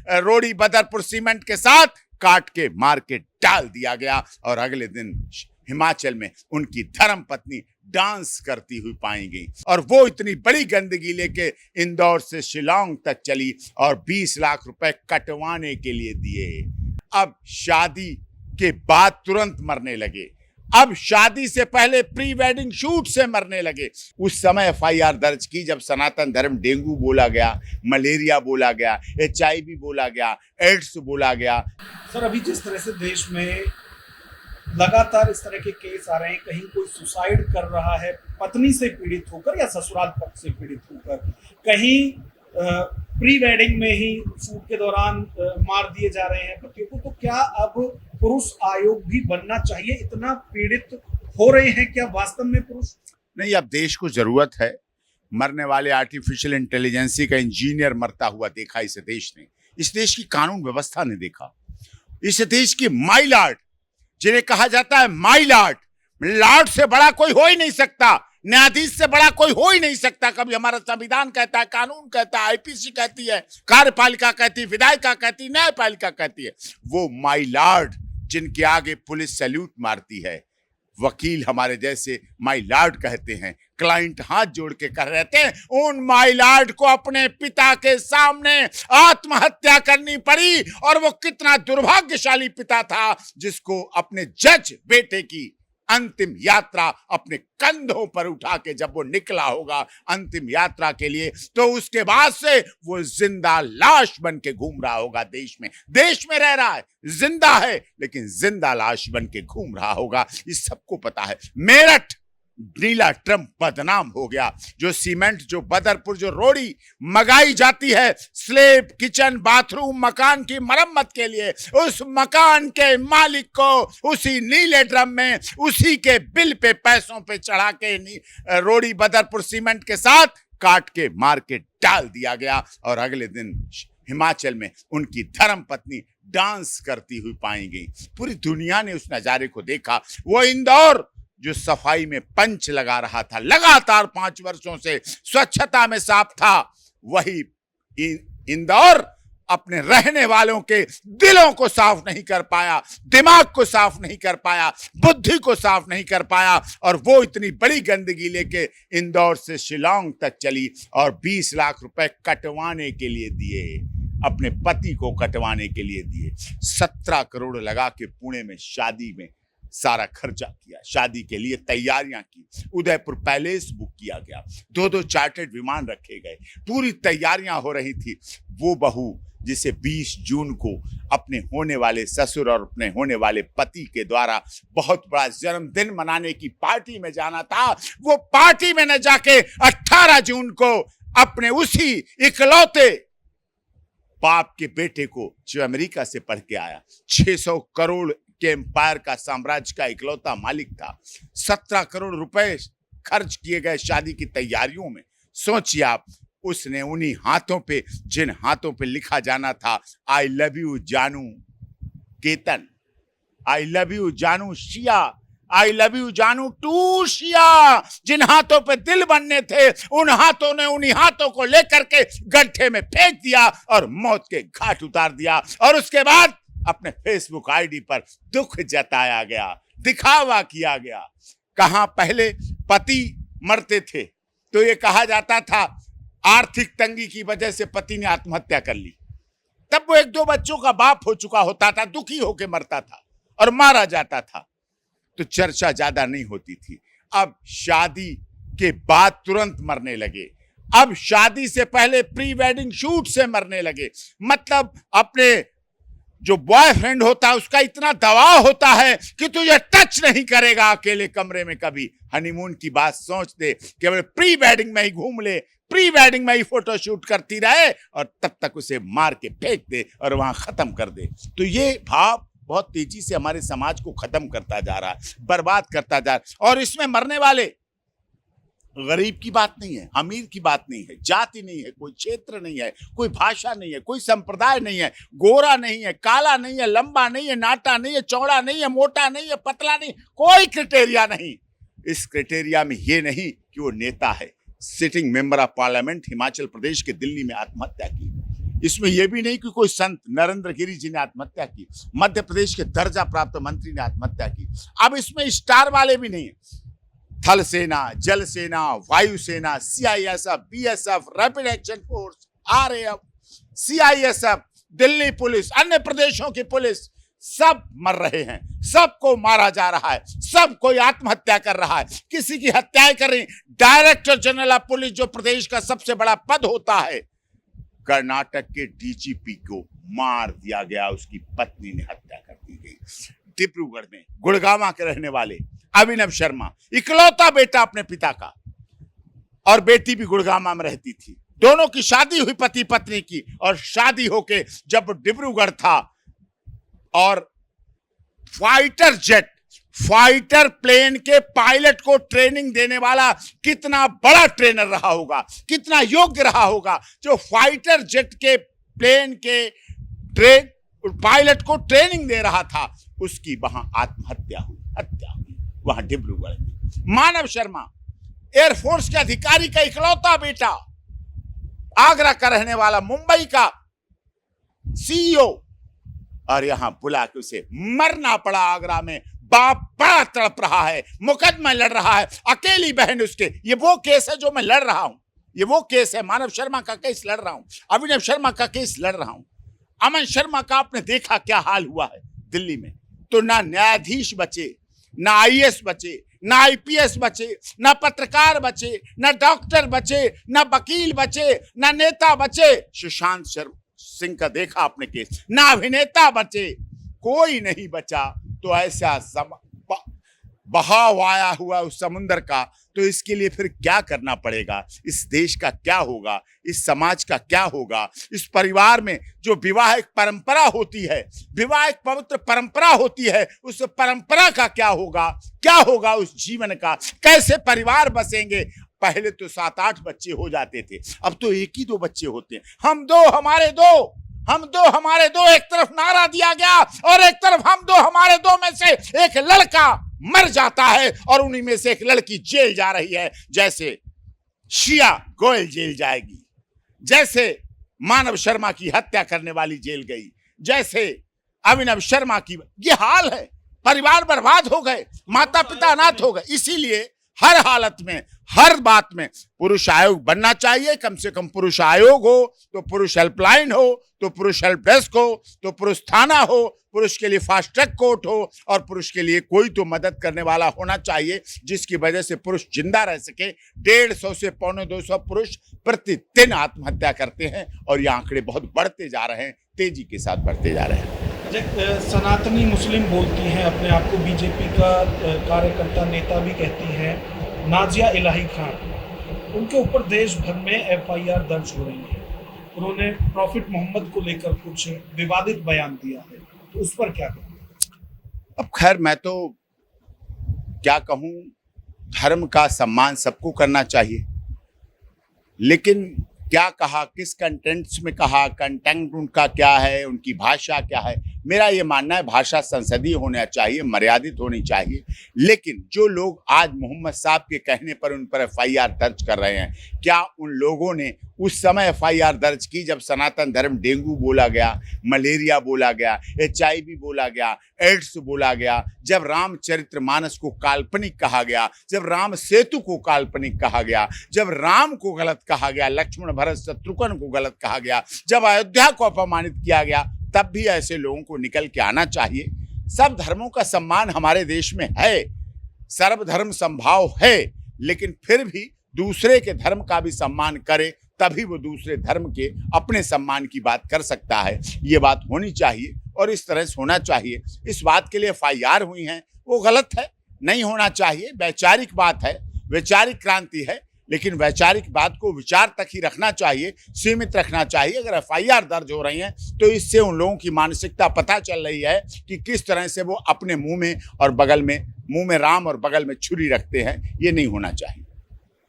रोड़ी बदरपुर सीमेंट के साथ काट के मार के डाल दिया गया। और अगले दिन हिमाचल में उनकी धर्मपत्नी डांस करती हुई पाई गई और वो इतनी बड़ी गंदगी लेके इंदौर से शिलांग तक चली और 20 लाख रुपए कटवाने के लिए दिए। अब शादी के बाद तुरंत मरने लगे, अब शादी से पहले प्री वेडिंग शूट से मरने लगे। उस समय एफआईआर दर्ज की जब सनातन धर्म डेंगू बोला गया, मलेरिया बोला गया, HIV बोला गया, एड्स बोला गया। सर, अभी जिस तरह से देश में लगातार इस तरह के केस आ रहे हैं, कहीं कोई सुसाइड कर रहा है पत्नी से पीड़ित होकर या ससुराल पक्ष से पीड़ित होकर, कहीं प्री वेडिंग में ही शूट के दौरान मार दिए जा रहे हैं पतियों को, तो क्या अब पुरुष आयोग भी बनना चाहिए? इतना पीड़ित हो रहे हैं क्या वास्तव में पुरुष? नहीं, अब देश को जरूरत है। मरने वाले आर्टिफिशियल इंटेलिजेंसी का इंजीनियर मरता हुआ देखा इस देश ने, इस देश की कानून व्यवस्था ने देखा, इस देश की माई लॉर्ड, जिन्हें कहा जाता है माई लॉर्ड, लॉर्ड से बड़ा कोई हो ही नहीं सकता, न्यायाधीश से बड़ा कोई हो ही नहीं सकता। कभी हमारा संविधान कहता है, कानून कहता है, IPC कहती है, कार्यपालिका कहती है, विधायिका कहती है, न्यायपालिका कहती है। वो माई लॉर्ड जिनके आगे पुलिस सैल्यूट मारती है, वकील हमारे जैसे माई लॉर्ड कहते हैं, क्लाइंट हाथ जोड़ के कह रहते हैं, उन माई लॉर्ड को अपने पिता के सामने आत्महत्या करनी पड़ी। और वो कितना दुर्भाग्यशाली पिता था जिसको अपने जज बेटे की अंतिम यात्रा अपने कंधों पर उठा के जब वो निकला होगा अंतिम यात्रा के लिए, तो उसके बाद से वो जिंदा लाश बन के घूम रहा होगा देश में रह रहा है, जिंदा है लेकिन जिंदा लाश बन के घूम रहा होगा। इस सबको पता है। मेरठ नीला ट्रम्प बदनाम हो गया। जो सीमेंट, जो बदरपुर, जो रोड़ी मंगाई जाती है स्लेब, किचन, बाथरूम, मकान की मरम्मत के लिए, उस मकान के मालिक को उसी नीले ड्रम में उसी के बिल पे पैसों पे चढ़ा के रोड़ी बदरपुर सीमेंट के साथ काट के मार के डाल दिया गया। और अगले दिन हिमाचल में उनकी धर्मपत्नी डांस करती हुई पाई गई। पूरी दुनिया ने उस नजारे को देखा। वो इंदौर जो सफाई में पंच लगा रहा था, लगातार 5 वर्षों से स्वच्छता में साफ था, वही इंदौर अपने रहने वालों के दिलों को साफ नहीं कर पाया, दिमाग को साफ नहीं कर पाया, बुद्धि को साफ नहीं कर पाया। और वो इतनी बड़ी गंदगी लेके इंदौर से शिलांग तक चली और 20 लाख रुपए कटवाने के लिए दिए, अपने पति को कटवाने के लिए दिए। 17 करोड़ लगा के पुणे में शादी में सारा खर्चा किया, शादी के लिए तैयारियां की, उदयपुर पैलेस बुक किया गया, 2 चार्टर्ड विमान रखे गए, पूरी तैयारियां हो रही थी। वो बहू जिसे 20 जून को अपने होने वाले ससुर और अपने होने वाले पति के द्वारा बहुत बड़ा जन्मदिन मनाने की पार्टी में जाना था, वो पार्टी में न जाके 18 जून को अपने उसी इकलौते बाप के बेटे को, जो अमेरिका से पढ़ के आया, 600 करोड़ के एम्पायर का साम्राज्य का इकलौता मालिक था, 17 करोड़ रुपए खर्च किए गए शादी की तैयारियों में। सोचिए आप, उसने उन्हीं हाथों पे, जिन हाथों पे लिखा जाना था आई लव यू जानू केतन, आई लव यू जानू शिया, आई लव यू जानू टू शिया, जिन हाथों पे दिल बनने थे, उन हाथों ने उन्हीं हाथों को लेकर के गड्ढे में फेंक दिया और मौत के घाट उतार दिया। और उसके बाद अपने फेसबुक आईडी पर दुख जताया गया, दिखावा किया गया। कहां पहले पति मरते थे तो ये कहा जाता था आर्थिक तंगी की वजह से पति ने आत्महत्या कर ली, तब वो 1-2 बच्चों का बाप हो चुका होता था, दुखी होकर मरता था और मारा जाता था, तो चर्चा ज्यादा नहीं होती थी। अब शादी के बाद तुरंत मरने लगे, अब शादी से पहले प्री वेडिंग शूट से मरने लगे। मतलब अपने जो बॉयफ्रेंड होता है उसका इतना दबाव होता है कि तुझे टच नहीं करेगा अकेले कमरे में कभी। हनीमून की बात सोच दे, केवल प्री वेडिंग में ही घूम ले, प्री वेडिंग में ही फोटो शूट करती रहे और तब तक उसे मार के फेंक दे और वहां खत्म कर दे। तो ये भाव बहुत तेजी से हमारे समाज को खत्म करता जा रहा है, बर्बाद करता जा रहा है। और इसमें मरने वाले गरीब की बात नहीं है, अमीर की बात नहीं है, जाति नहीं है, कोई क्षेत्र नहीं है, कोई भाषा नहीं है, कोई संप्रदाय नहीं है, गोरा नहीं है, काला नहीं है, लंबा नहीं है, नाटा नहीं है, चौड़ा नहीं है, मोटा नहीं है, पतला नहीं, कोई क्राइटेरिया नहीं। इस क्राइटेरिया में ये नहीं कि वो नेता है। Sitting member of parliament Himachal Pradesh के दिल्ली में आत्महत्या की, इसमें यह भी नहीं कि कोई संत नरेंद्र गिरी जी ने आत्महत्या की, मध्य प्रदेश के दर्जा प्राप्त मंत्री ने आत्महत्या की। अब इसमें स्टार वाले भी नहीं है, थल सेना, जल सेना, वायु सेना, CISF, BSF, rapid action force, RAF, CISF, Delhi police, अन्य प्रदेशों की पुलिस, सब मर रहे हैं, सबको मारा जा रहा है, सब कोई आत्महत्या कर रहा है, किसी की हत्याएं कर रही। डायरेक्टर जनरल ऑफ पुलिस जो प्रदेश का सबसे बड़ा पद होता है, कर्नाटक के डीजीपी को मार दिया गया, उसकी पत्नी ने हत्या कर दी गई। डिब्रूगढ़ में गुड़गांव के रहने वाले अभिनव शर्मा, इकलौता बेटा अपने पिता का, और बेटी भी गुड़गांव में रहती थी, दोनों की शादी हुई पति पत्नी की, और शादी होके जब डिब्रूगढ़ था और फाइटर प्लेन के पायलट को ट्रेनिंग देने वाला कितना बड़ा ट्रेनर रहा होगा, कितना योग्य रहा होगा, जो फाइटर जेट के प्लेन के पायलट को ट्रेनिंग दे रहा था, उसकी वहां आत्महत्या हुई, हत्या हुई वहां डिब्रूगढ़ में। मानव शर्मा एयरफोर्स के अधिकारी का इकलौता बेटा, आगरा का रहने वाला, मुंबई का सीईओ, और यहां बुला के उसे मरना पड़ा आगरा में। बाप बड़ा तड़प रहा है, मुकदमा लड़ रहा है, अकेली बहन उसके। ये वो केस है जो मैं लड़ रहा हूं, ये वो केस है, मानव शर्मा का केस लड़ रहा हूं, अभिनव शर्मा का केस लड़ रहा हूं। अमन शर्मा का आपने देखा क्या हाल हुआ है दिल्ली में। तो ना न्यायाधीश बचे, ना आईएएस बचे, ना आईपीएस बचे, ना पत्रकार बचे, ना डॉक्टर बचे, ना वकील बचे, ना नेता बचे। सुशांत सिंह का देखा आपने केस, ना अभिनेता बचे, कोई नहीं बचा। तो ऐसा बहाव आया हुआ उस समुद्र का, तो इसके लिए फिर क्या करना पड़ेगा? इस देश का क्या होगा? इस समाज का क्या होगा? इस परिवार में जो विवाह एक परंपरा होती है, विवाह एक पवित्र परंपरा होती है, उस परंपरा का क्या होगा? क्या होगा उस जीवन का? कैसे परिवार बसेंगे? पहले तो 7-8 बच्चे हो जाते थे, अब तो 1 ही 2 बच्चे होते हैं। हम दो हमारे दो, हम दो हमारे दो, एक तरफ नारा दिया गया और एक तरफ हम दो हमारे दो में से एक लड़का मर जाता है और उन्हीं में से एक लड़की जेल जा रही है। जैसे शिया गोयल जेल जाएगी, जैसे मानव शर्मा की हत्या करने वाली जेल गई, जैसे अभिनव शर्मा की, ये हाल है। परिवार बर्बाद हो गए, माता पिता अनाथ हो गए। इसीलिए हर हालत में, हर बात में पुरुष आयोग बनना चाहिए। कम से कम पुरुष आयोग हो तो पुरुष हेल्पलाइन हो, तो पुरुष हेल्प डेस्क हो, तो पुरुष थाना हो, पुरुष के लिए फास्ट ट्रैक कोर्ट हो, और पुरुष के लिए कोई तो मदद करने वाला होना चाहिए, जिसकी वजह से पुरुष जिंदा रह सके। 150 से 250 पुरुष प्रतिदिन आत्महत्या करते हैं और ये आंकड़े बहुत बढ़ते जा रहे हैं, तेजी के साथ बढ़ते जा रहे हैं। सनातनी मुस्लिम बोलती हैं, अपने आप को बीजेपी का कार्यकर्ता नेता भी कहती हैं, नाजिया इलाही खान, उनके ऊपर देश भर में एफआईआर दर्ज हो रही है। उन्होंने प्रॉफिट मोहम्मद को लेकर कुछ विवादित बयान दिया है, तो उस पर क्या कहूँ? अब खैर मैं तो क्या कहूँ, धर्म का सम्मान सबको करना चाहिए, लेकिन क्या कहा, किस कंटेंट्स में कहा, कंटेंट उनका क्या है, उनकी भाषा क्या है। मेरा ये मानना है भाषा संसदीय होना चाहिए, मर्यादित होनी चाहिए। लेकिन जो लोग आज मोहम्मद साहब के कहने पर उन पर एफआईआर दर्ज कर रहे हैं, क्या उन लोगों ने उस समय एफआईआर दर्ज की जब सनातन धर्म डेंगू बोला गया, मलेरिया बोला गया, HIV बोला गया, एड्स बोला गया, जब रामचरितमानस को काल्पनिक कहा गया, जब राम सेतु को काल्पनिक कहा गया, जब राम को गलत कहा गया, लक्ष्मण भरत शत्रुघ्न को गलत कहा गया, जब अयोध्या को अपमानित किया गया, तब भी ऐसे लोगों को निकल के आना चाहिए। सब धर्मों का सम्मान हमारे देश में है, सर्वधर्म संभाव है, लेकिन फिर भी दूसरे के धर्म का भी सम्मान करे, तभी वो दूसरे धर्म के अपने सम्मान की बात कर सकता है। ये बात होनी चाहिए और इस तरह से होना चाहिए। इस बात के लिए एफआईआर हुई हैं, वो गलत है, नहीं होना चाहिए। वैचारिक बात है, वैचारिक क्रांति है, लेकिन वैचारिक बात को विचार तक ही रखना चाहिए, सीमित रखना चाहिए। अगर एफआईआर दर्ज हो रही हैं तो इससे उन लोगों की मानसिकता पता चल रही है कि किस तरह से वो अपने मुंह में और बगल में, मुंह में राम और बगल में छुरी रखते हैं। ये नहीं होना चाहिए।